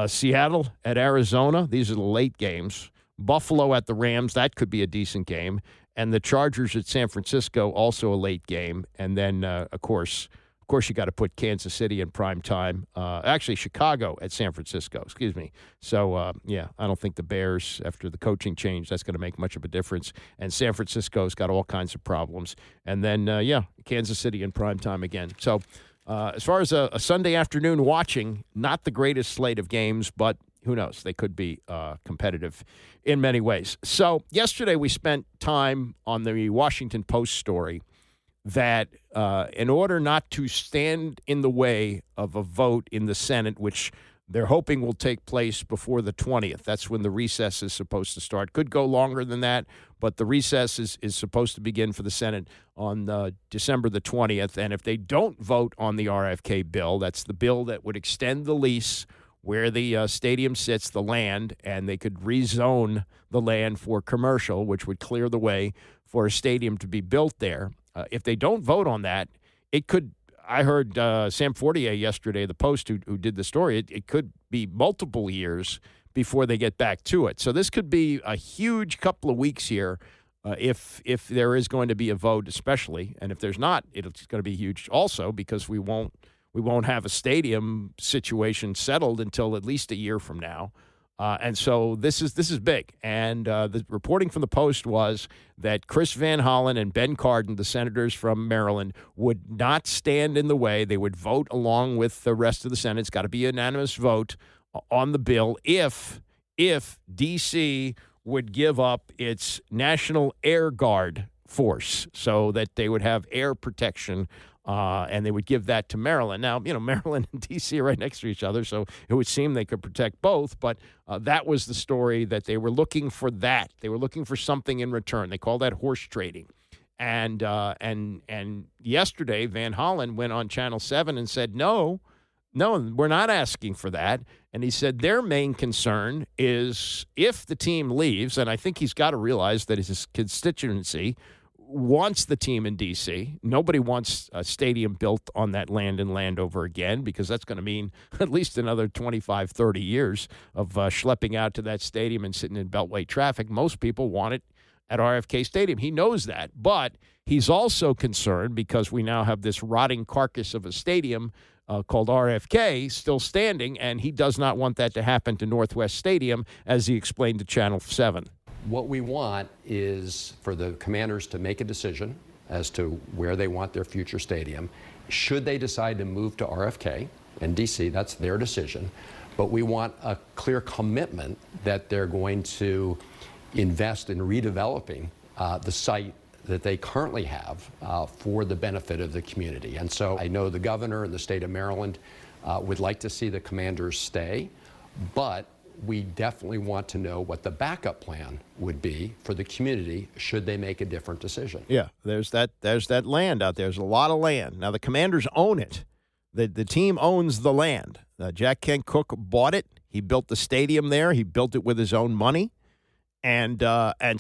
Seattle at Arizona. These are the late games. Buffalo at the Rams. That could be a decent game. And the Chargers at San Francisco, also a late game. And then, of course, you got to put Kansas City in prime time. Actually, Chicago at San Francisco, excuse me. So, I don't think the Bears, after the coaching change, that's going to make much of a difference. And San Francisco's got all kinds of problems. And then, Kansas City in prime time again. So, as far as a Sunday afternoon watching, not the greatest slate of games, but who knows? They could be competitive in many ways. So, yesterday we spent time on the Washington Post story that in order not to stand in the way of a vote in the Senate, which they're hoping will take place before the 20th. That's when the recess is supposed to start. Could go longer than that, but the recess is supposed to begin for the Senate on December the 20th. And if they don't vote on the RFK bill, that's the bill that would extend the lease where the stadium sits, the land, and they could rezone the land for commercial, which would clear the way for a stadium to be built there. If they don't vote on that, it could – I heard Sam Fortier yesterday, the Post, who did the story, it could be multiple years before they get back to it. So this could be a huge couple of weeks here if there is going to be a vote especially. And if there's not, it's going to be huge also because we won't have a stadium situation settled until at least a year from now. And so this is big. And the reporting from the Post was that Chris Van Hollen and Ben Cardin, the senators from Maryland, would not stand in the way. They would vote along with the rest of the Senate. It's got to be a unanimous vote on the bill if if D.C. would give up its National Air Guard force so that they would have air protection, and they would give that to Maryland. Now, Maryland and D.C. are right next to each other, so it would seem they could protect both, but that was the story, that they were looking for that. They were looking for something in return. They call that horse trading. And yesterday, Van Hollen went on Channel 7 and said, no, we're not asking for that. And he said their main concern is if the team leaves, and I think he's got to realize that his constituency wants the team in D.C. Nobody wants a stadium built on that land in Landover again, because that's going to mean at least another 25, 30 years of schlepping out to that stadium and sitting in Beltway traffic. Most people want it at RFK Stadium. He knows that, but he's also concerned because we now have this rotting carcass of a stadium called RFK still standing, and he does not want that to happen to Northwest Stadium, as he explained to Channel 7. What we want is for the Commanders to make a decision as to where they want their future stadium. Should they decide to move to RFK in D.C., that's their decision. But we want a clear commitment that they're going to invest in redeveloping the site that they currently have for the benefit of the community. And so I know the governor and the state of Maryland would like to see the Commanders stay, but we definitely want to know what the backup plan would be for the community should they make a different decision. Yeah, there's that land out there. There's a lot of land. Now, the Commanders own it. The team owns the land. Jack Kent Cooke bought it. He built the stadium there. He built it with his own money. And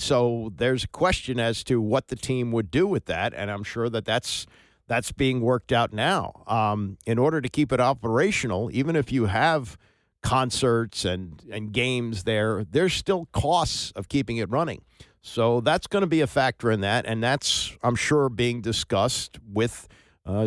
so there's a question as to what the team would do with that, and I'm sure that's being worked out now. In order to keep it operational, even if you have concerts and games there, there's still costs of keeping it running. So that's going to be a factor in that, and that's, I'm sure, being discussed with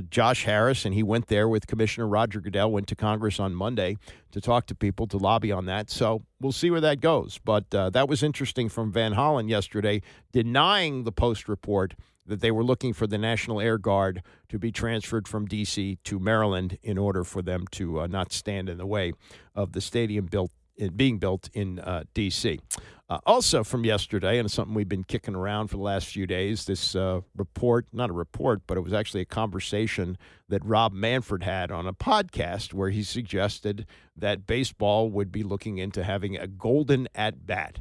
Josh Harris, and he went there with Commissioner Roger Goodell, went to Congress on Monday to talk to people, to lobby on that. So we'll see where that goes. But that was interesting from Van Hollen yesterday, denying the Post report that they were looking for the National Air Guard to be transferred from D.C. to Maryland in order for them to not stand in the way of the stadium being built in D.C. Also from yesterday, and it's something we've been kicking around for the last few days, this report, not a report, but it was actually a conversation that Rob Manfred had on a podcast where he suggested that baseball would be looking into having a golden at-bat,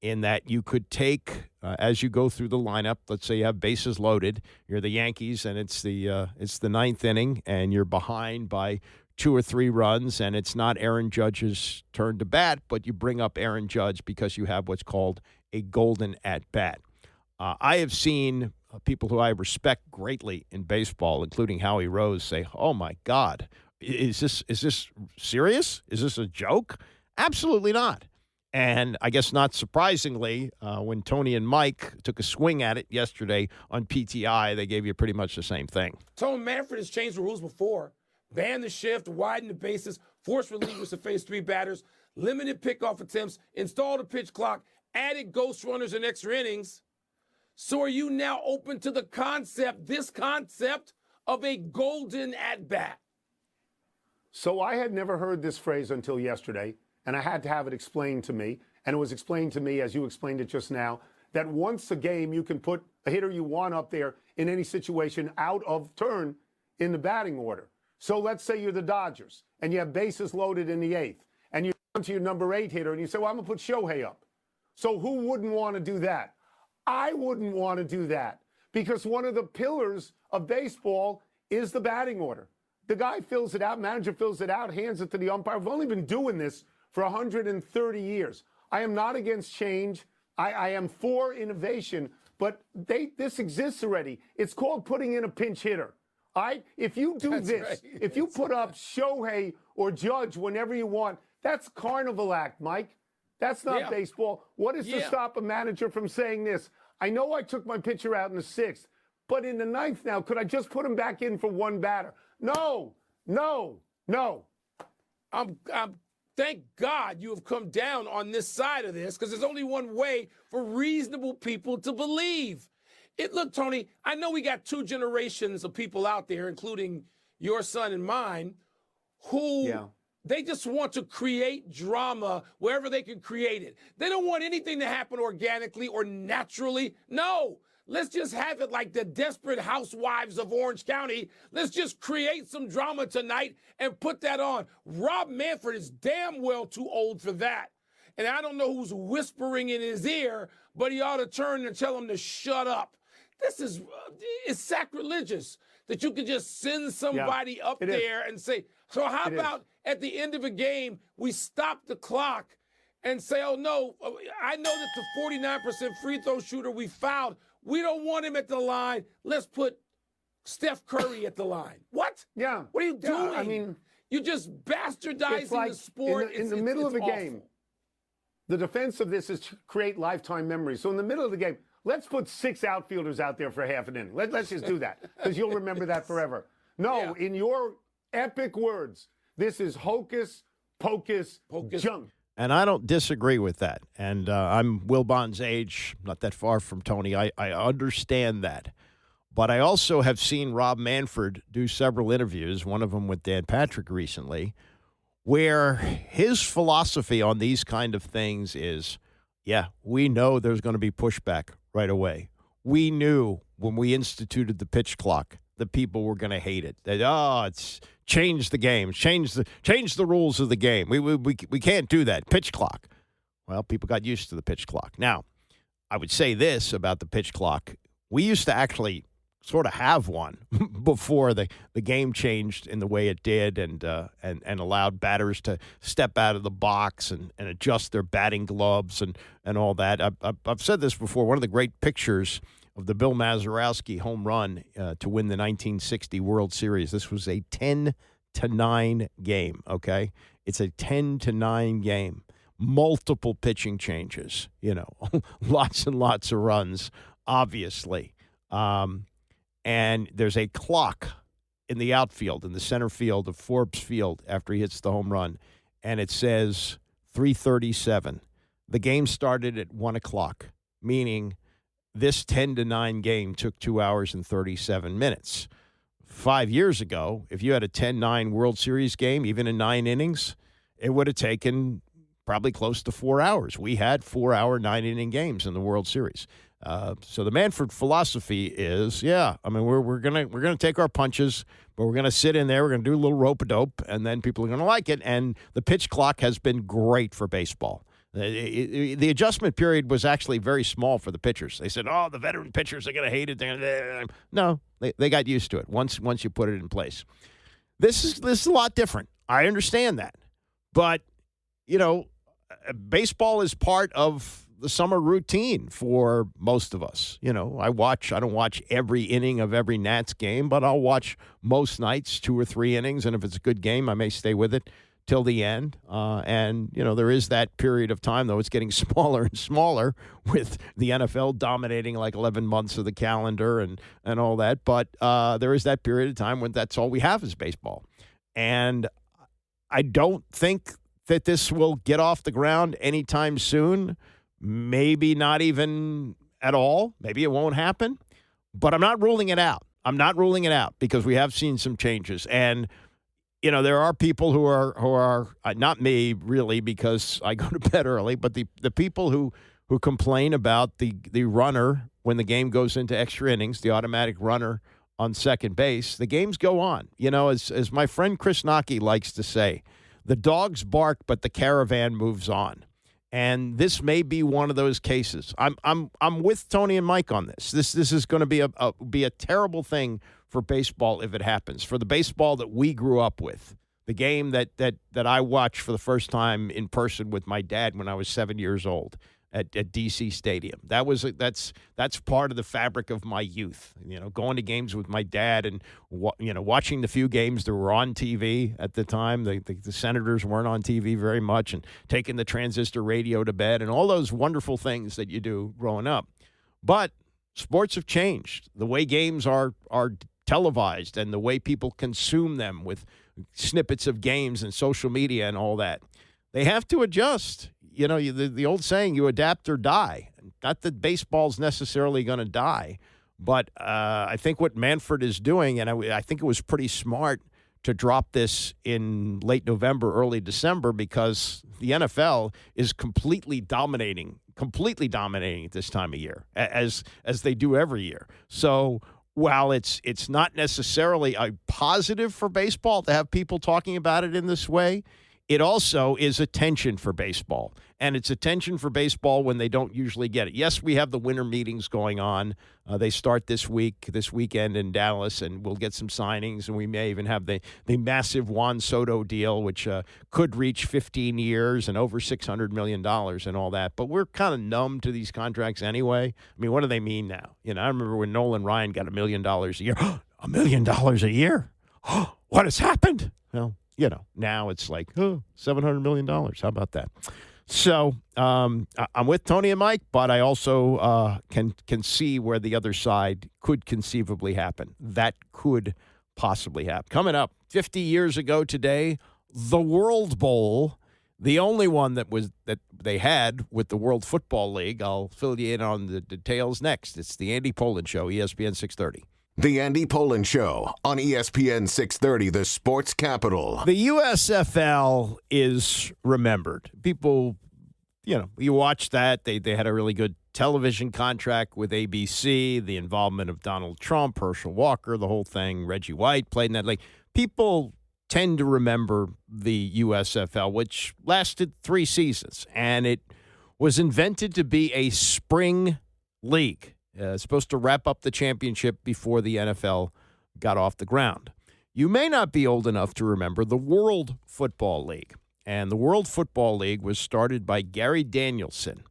in that you could take, as you go through the lineup, let's say you have bases loaded, you're the Yankees, and it's the ninth inning, and you're behind by 2 or 3 runs, and it's not Aaron Judge's turn to bat, but you bring up Aaron Judge because you have what's called a golden at-bat. I have seen people who I respect greatly in baseball, including Howie Rose, say, oh, my God, is this serious? Is this a joke? Absolutely not. And I guess not surprisingly, when Tony and Mike took a swing at it yesterday on PTI, they gave you pretty much the same thing. Tony Manfred has changed the rules before. Banned the shift, widened the bases, forced relievers to face 3 batters, limited pickoff attempts, installed a pitch clock, added ghost runners and extra innings. So are you now open to the this concept of a golden at-bat? So I had never heard this phrase until yesterday, and I had to have it explained to me. And it was explained to me, as you explained it just now, that once a game you can put a hitter you want up there in any situation out of turn in the batting order. So let's say you're the Dodgers, and you have bases loaded in the 8th, and you're down to your number 8 hitter, and you say, well, I'm going to put Shohei up. So who wouldn't want to do that? I wouldn't want to do that, because one of the pillars of baseball is the batting order. The guy fills it out, manager fills it out, hands it to the umpire. I've only been doing this for 130 years. I am not against change. I am for innovation, but this exists already. It's called putting in a pinch hitter. All right? If you do if you put up Shohei or Judge whenever you want, that's carnival act, Mike. That's not baseball. What is to stop a manager from saying this? I know I took my pitcher out in the 6th, but in the 9th now, could I just put him back in for 1 batter? No. Thank God you have come down on this side of this, because there's only one way for reasonable people to believe. Look, Tony, I know we got 2 generations of people out there, including your son and mine, who They just want to create drama wherever they can create it. They don't want anything to happen organically or naturally. No. Let's just have it like the Desperate Housewives of Orange County. Let's just create some drama tonight and put that on. Rob Manfred is damn well too old for that. And I don't know who's whispering in his ear, but he ought to turn and tell him to shut up. This is it's sacrilegious that you can just send somebody up there and say, so how about at the end of a game, we stop the clock and say, oh, no, I know that the 49% free throw shooter we fouled, we don't want him at the line. Let's put Steph Curry at the line. What? Yeah. What are you doing? I mean, you're just bastardizing like the sport. In the middle of a game, the defense of this is to create lifetime memories. So in the middle of the game, let's put 6 outfielders out there for half an inning. Let's just do that because you'll remember that forever. No, in your epic words, this is hocus pocus junk. And I don't disagree with that. And I'm Will Bond's age, not that far from Tony. I understand that. But I also have seen Rob Manfred do several interviews, one of them with Dan Patrick recently, where his philosophy on these kind of things is, yeah, we know there's going to be pushback right away. We knew when we instituted the pitch clock that people were going to hate it. That, it's change the game, change the rules of the game. We can't do that. Pitch clock. Well, people got used to the pitch clock. Now, I would say this about the pitch clock. We used to actually sort of have one before the game changed in the way it did and allowed batters to step out of the box and adjust their batting gloves and all that. I've said this before. One of the great pictures of the Bill Mazeroski home run to win the 1960 World Series. This was a 10-9 game, okay? It's a 10-9 game. Multiple pitching changes, lots and lots of runs, obviously. And there's a clock in the outfield, in the center field of Forbes Field after he hits the home run, and it says 3:37. The game started at 1 o'clock, meaning this 10-9 game took 2 hours and 37 minutes. 5 years ago, if you had a 10-9 World Series game, even in 9 innings, it would have taken probably close to 4 hours. We had 4-hour, 9-inning games in the World Series. So the Manfred philosophy is, we're gonna take our punches, but we're gonna sit in there, we're gonna do a little rope-a-dope, and then people are gonna like it. And the pitch clock has been great for baseball. The adjustment period was actually very small for the pitchers. They said, the veteran pitchers are going to hate it. No, they got used to it once you put it in place. This is a lot different. I understand that. But, baseball is part of the summer routine for most of us. I don't watch every inning of every Nats game, but I'll watch most nights, 2 or 3 innings. And if it's a good game, I may stay with it till the end. And there is that period of time, though. It's getting smaller and smaller with the NFL dominating like 11 months of the calendar and all that. But there is that period of time when that's all we have is baseball. And I don't think that this will get off the ground anytime soon. Maybe not even at all. Maybe it won't happen. But I'm not ruling it out. Because we have seen some changes. And there are people who are not me really because I go to bed early, but the people who complain about the runner when the game goes into extra innings, the automatic runner on second base, the games go on. As my friend Chris Nocky likes to say, the dogs bark, but the caravan moves on. And this may be one of those cases. I'm with Tony and Mike on this. This is going to be a terrible thing for baseball if it happens. For the baseball that we grew up with, the game that I watched for the first time in person with my dad when I was 7 years old at DC Stadium. That's part of the fabric of my youth. Going to games with my dad and watching the few games that were on TV at the time. The Senators weren't on TV very much, and taking the transistor radio to bed and all those wonderful things that you do growing up. But sports have changed. The way games are televised and the way people consume them with snippets of games and social media and all that. They have to adjust. The old saying, you adapt or die. Not that baseball's necessarily going to die, but I think what Manfred is doing, and I think it was pretty smart to drop this in late November, early December, because the NFL is completely dominating at this time of year, as they do every year. So while it's not necessarily a positive for baseball to have people talking about it in this way, it also is attention for baseball. And it's attention for baseball when they don't usually get it. Yes, we have the winter meetings going on. They start this weekend in Dallas, and we'll get some signings, and we may even have the massive Juan Soto deal, which could reach 15 years and over $600 million and all that. But we're kind of numb to these contracts anyway. I mean, what do they mean now? I remember when Nolan Ryan got $1 million a year. $1 million a year? What has happened? Well, now it's like, $700 million. How about that? So I'm with Tony and Mike, but I also can see where the other side could conceivably happen. That could possibly happen. Coming up, 50 years ago today, the World Bowl, the only one that they had with the World Football League. I'll fill you in on the details next. It's the Andy Pollin Show, ESPN 630. The Andy Pollin Show on ESPN 630, the sports capital. The USFL is remembered. People, you watch that. They had a really good television contract with ABC, the involvement of Donald Trump, Herschel Walker, the whole thing. Reggie White played in that league. People tend to remember the USFL, which lasted 3 seasons, and it was invented to be a spring league. Supposed to wrap up the championship before the NFL got off the ground. You may not be old enough to remember the World Football League. And the World Football League was started by Gary Danielson,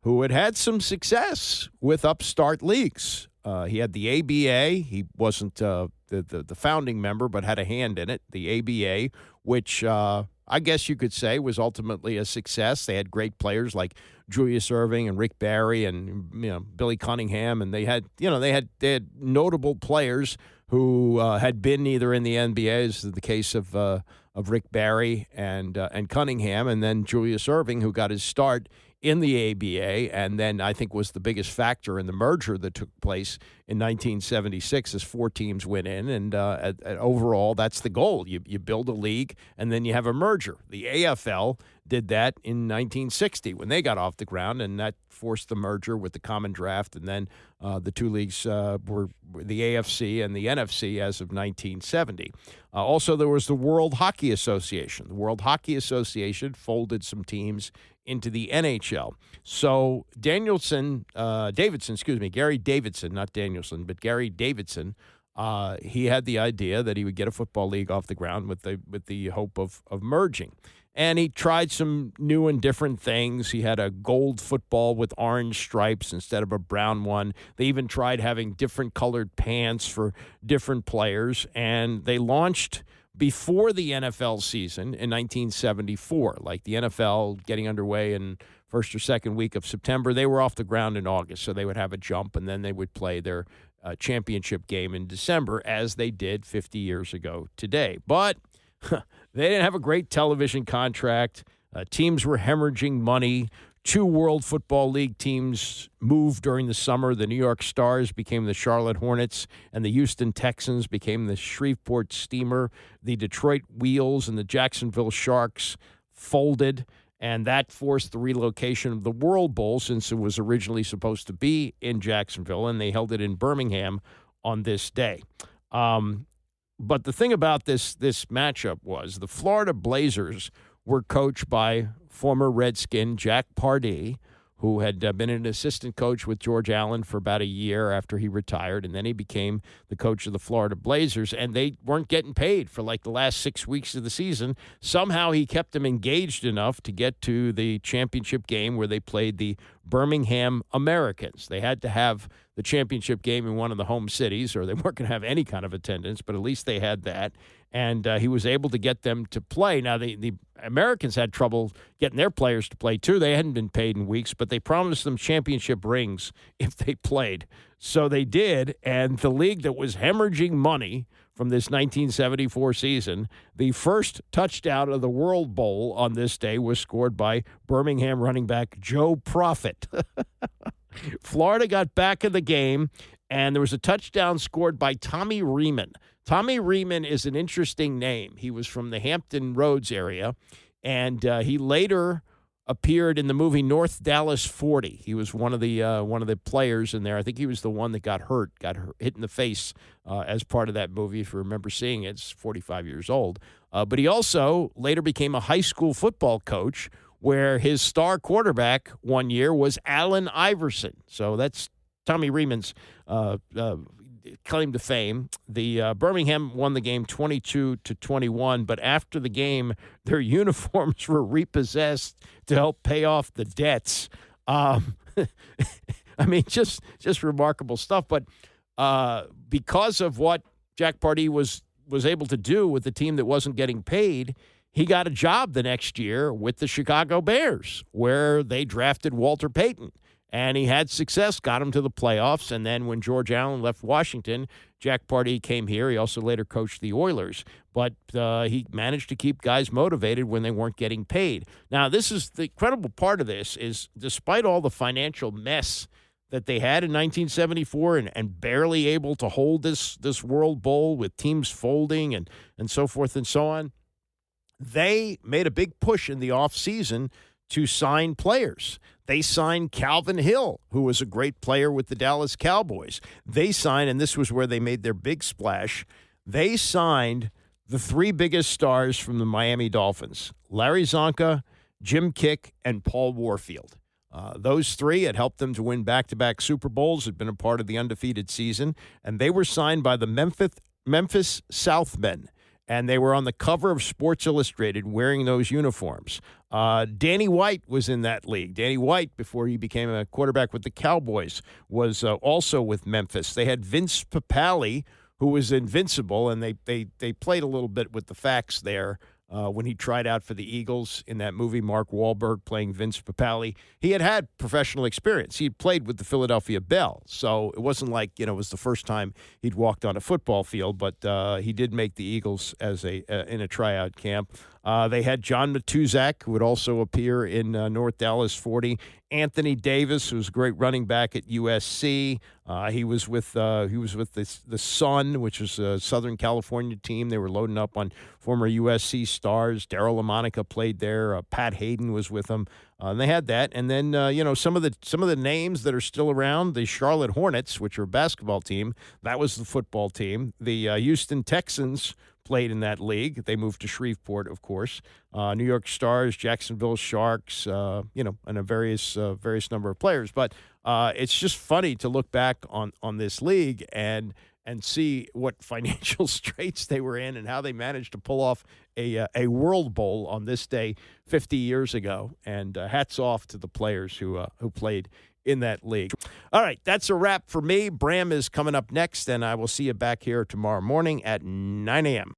who had some success with upstart leagues. He had the ABA. He wasn't the founding member, but had a hand in it, the ABA, which I guess you could say was ultimately a success. They had great players like Julius Erving and Rick Barry and Billy Cunningham, and they had notable players who had been either in the NBA, as in the case of Rick Barry and Cunningham, and then Julius Erving, who got his start in the ABA, and then I think was the biggest factor in the merger that took place in 1976 as 4 teams went in, and overall that's the goal. You build a league, and then you have a merger. The AFL did that in 1960 when they got off the ground, and that forced the merger with the common draft, and then the 2 leagues were the AFC and the NFC as of 1970. Also, there was the World Hockey Association. The World Hockey Association folded some teams into the NHL. So Gary Davidson, not Danielson, but Gary Davidson, he had the idea that he would get a football league off the ground with the hope of merging. And he tried some new and different things. He had a gold football with orange stripes instead of a brown one. They even tried having different colored pants for different players. And they launched before the NFL season in 1974, like the NFL getting underway in first or second week of September. They were off the ground in August, so they would have a jump, and then they would play their championship game in December, as they did 50 years ago today. But they didn't have a great television contract. Teams were hemorrhaging money. 2 World Football League teams moved during the summer. The New York Stars became the Charlotte Hornets, and the Houston Texans became the Shreveport Steamer. The Detroit Wheels and the Jacksonville Sharks folded, and that forced the relocation of the World Bowl, since it was originally supposed to be in Jacksonville, and they held it in Birmingham on this day. But the thing about this matchup was the Florida Blazers were coached by former Redskin Jack Pardee, who had been an assistant coach with George Allen for about a year after he retired, and then he became the coach of the Florida Blazers, and they weren't getting paid for like the last 6 weeks of the season. Somehow he kept them engaged enough to get to the championship game where they played the Birmingham Americans. They had to have the championship game in one of the home cities, or they weren't going to have any kind of attendance, but at least they had that. And he was able to get them to play. Now, the Americans had trouble getting their players to play, too. They hadn't been paid in weeks, but they promised them championship rings if they played. So they did, and the league that was hemorrhaging money from this 1974 season, the first touchdown of the World Bowl on this day was scored by Birmingham running back Joe Profit. Florida got back in the game, and there was a touchdown scored by Tommy Riemann. Tommy Riemann is an interesting name. He was from the Hampton Roads area, and he later appeared in the movie North Dallas 40. He was one of the players in there. I think he was the one that got hit in the face as part of that movie, if you remember seeing it. It's 45 years old. But he also later became a high school football coach, where his star quarterback one year was Allen Iverson. So that's Tommy Riemann's claim to fame. The Birmingham won the game 22-21, but after the game, their uniforms were repossessed to help pay off the debts. I mean, just remarkable stuff. But because of what Jack Pardee was able to do with the team that wasn't getting paid, he got a job the next year with the Chicago Bears, where they drafted Walter Payton. And he had success, got him to the playoffs. And then when George Allen left Washington, Jack Pardee came here. He also later coached the Oilers. But he managed to keep guys motivated when they weren't getting paid. Now, this is the incredible part of this is, despite all the financial mess that they had in 1974 and barely able to hold this World Bowl with teams folding and so forth and so on, they made a big push in the offseason to sign players. They signed Calvin Hill, who was a great player with the Dallas Cowboys. They signed, and this was where they made their big splash, they signed the three biggest stars from the Miami Dolphins, Larry Zonka, Jim Kick, and Paul Warfield. Those three had helped them to win back-to-back Super Bowls, had been a part of the undefeated season, and they were signed by the Memphis Southmen. And they were on the cover of Sports Illustrated wearing those uniforms. Danny White was in that league. Danny White, before he became a quarterback with the Cowboys, was also with Memphis. They had Vince Papale, who was invincible, and they played a little bit with the facts there when he tried out for the Eagles in that movie, Mark Wahlberg playing Vince Papale. He had professional experience. He had played with the Philadelphia Bell, so it wasn't like, it was the first time he'd walked on a football field, but he did make the Eagles as in a tryout camp. They had John Matuzak, who would also appear in North Dallas 40. Anthony Davis, who was a great running back at USC. He was with the Sun, which was a Southern California team. They were loading up on former USC stars. Darryl LaMonica played there. Pat Hayden was with them. And they had that. And then some of the names that are still around, the Charlotte Hornets, which are a basketball team, that was the football team. The Houston Texans played in that league. They moved to Shreveport, of course. New York Stars, Jacksonville Sharks, and a various number of players. But it's just funny to look back on this league and see what financial straits they were in and how they managed to pull off a World Bowl on this day 50 years ago. And hats off to the players who played in that league. All right, that's a wrap for me. Bram is coming up next, and I will see you back here tomorrow morning at 9 a.m.